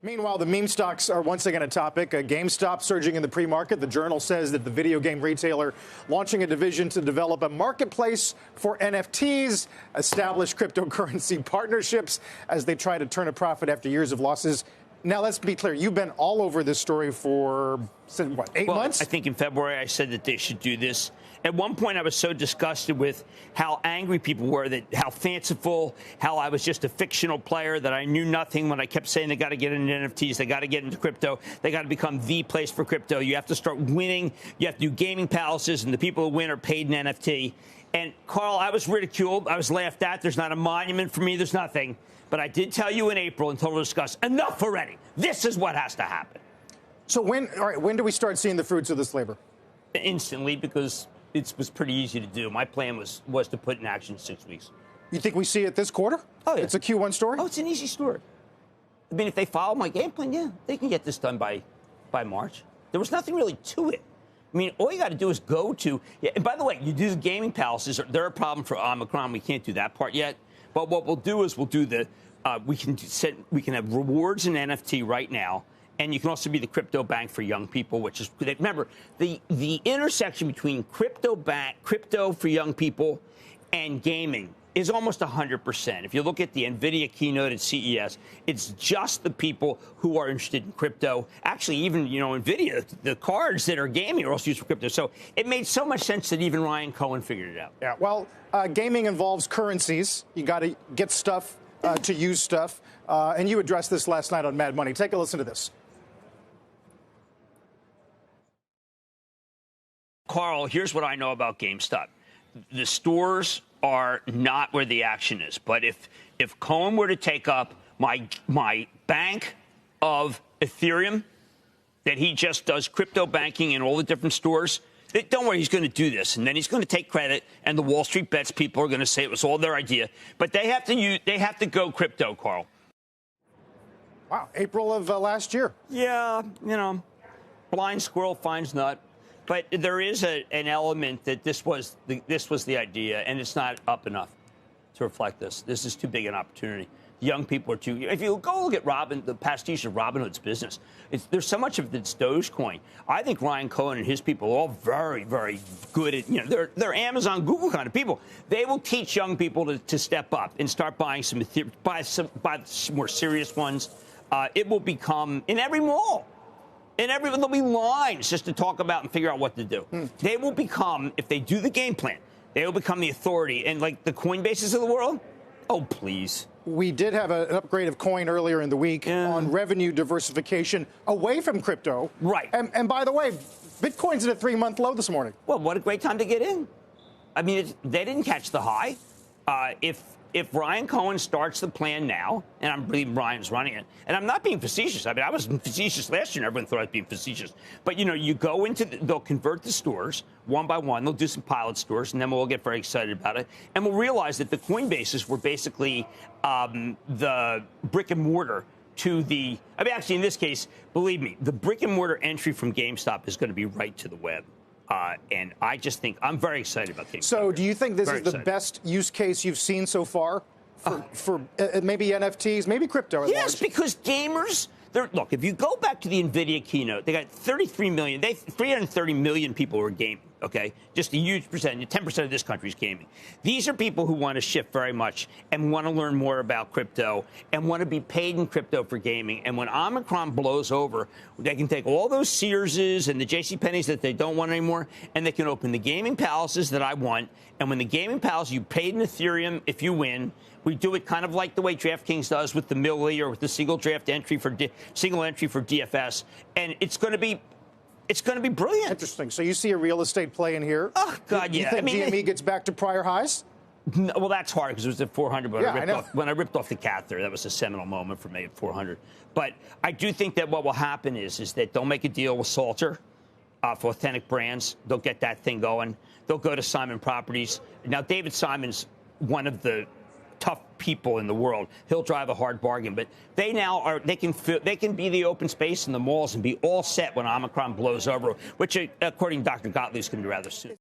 Meanwhile, the meme stocks are once again a topic. GameStop surging in the pre-market. The Journal says that the video game retailer launching a division to develop a marketplace for NFTs, establish cryptocurrency partnerships as they try to turn a profit after years of losses. Now, let's be clear. You've been all over this story for, what, 8 months? I think in February I said that they should do this. At one point, I was so disgusted with how angry people were, that how fanciful, how I was just a fictional player, that I knew nothing when I kept saying they got to get into NFTs, they got to get into crypto, they got to become the place for crypto. You have to start winning. You have to do gaming palaces, and the people who win are paid in NFT. And, Carl, I was ridiculed. I was laughed at. There's not a monument for me. There's nothing. But I did tell you in April and told her to discuss, enough already. This is what has to happen. So when do we start seeing the fruits of this labor? Instantly, because it was pretty easy to do. My plan was to put in action in 6 weeks. You think we see it this quarter? Oh, yeah. It's a Q1 story? Oh, it's an easy story. I mean, if they follow my game plan, yeah, they can get this done by March. There was nothing really to it. I mean, all you got to do is go to. Yeah, and by the way, you do the gaming palaces. They're a problem for Omicron. We can't do that part yet. But what we'll do is we'll do the. We can have rewards in NFT right now. And you can also be the crypto bank for young people, which is, remember, the intersection between crypto for young people and gaming is almost 100%. If you look at the NVIDIA keynote at CES, it's just the people who are interested in crypto. Actually, even, NVIDIA, the cards that are gaming are also used for crypto. So it made so much sense that even Ryan Cohen figured it out. Yeah, well, gaming involves currencies. You got to get stuff to use stuff. And you addressed this last night on Mad Money. Take a listen to this. Carl, here's what I know about GameStop. The stores are not where the action is. But if Cohen were to take up my bank of Ethereum, that he just does crypto banking in all the different stores, don't worry, he's going to do this. And then he's going to take credit, and the Wall Street Bets people are going to say it was all their idea. But they have to go crypto, Carl. Wow, April of last year. Yeah, blind squirrel finds nut. But there is an element that this was the idea, and it's not up enough to reflect this. This is too big an opportunity. Young people are too. If you go look at the pastiche of Robinhood's business, there's so much of it's Dogecoin. I think Ryan Cohen and his people are all very, very good at. They're Amazon, Google kind of people. They will teach young people to step up and start buying buy some more serious ones. It will become in every mall. There'll be lines just to talk about and figure out what to do. They will become, if they do the game plan, they will become the authority. And like the Coinbases of the world, oh, please. We did have an upgrade of coin earlier in the week on revenue diversification away from crypto. Right. And by the way, Bitcoin's at a 3-month low this morning. Well, what a great time to get in. I mean, they didn't catch the high. If Ryan Cohen starts the plan now, and I'm believing Ryan's running it, and I'm not being facetious. I mean, I was facetious last year, and everyone thought I was being facetious. But, you go into they'll convert the stores one by one. They'll do some pilot stores, and then we'll all get very excited about it. And we'll realize that the Coinbases were basically the brick and mortar to the – I mean, actually, in this case, believe me, the brick and mortar entry from GameStop is going to be right to the web. And I just think I'm very excited about GameStop. So do you think this is the best use case you've seen so far for maybe NFTs, maybe crypto? Yes, because gamers, look, if you go back to the NVIDIA keynote, they got 330 million people who are gaming, okay? Just a huge percentage, 10% of this country is gaming. These are people who want to shift very much and want to learn more about crypto and want to be paid in crypto for gaming. And when Omicron blows over, they can take all those Searses and the JCPenney's that they don't want anymore, and they can open the gaming palaces that I want. And when the gaming palace, you paid in Ethereum if you win. We do it kind of like the way DraftKings does with the Millie or with the single entry for DFS, and it's going to be brilliant. Interesting. So you see a real estate play in here? Oh God, yeah. You think GME gets back to prior highs? No, well, that's hard because it was at 400. But when I ripped off the cat there, that was a seminal moment for me at 400. But I do think that what will happen is that they'll make a deal with Salter for Authentic Brands. They'll get that thing going. They'll go to Simon Properties. Now, David Simon's one of the tough people in the world. He'll drive a hard bargain, but they can be the open space in the malls and be all set when Omicron blows over, which according to Dr. Gottlieb is going to be rather soon.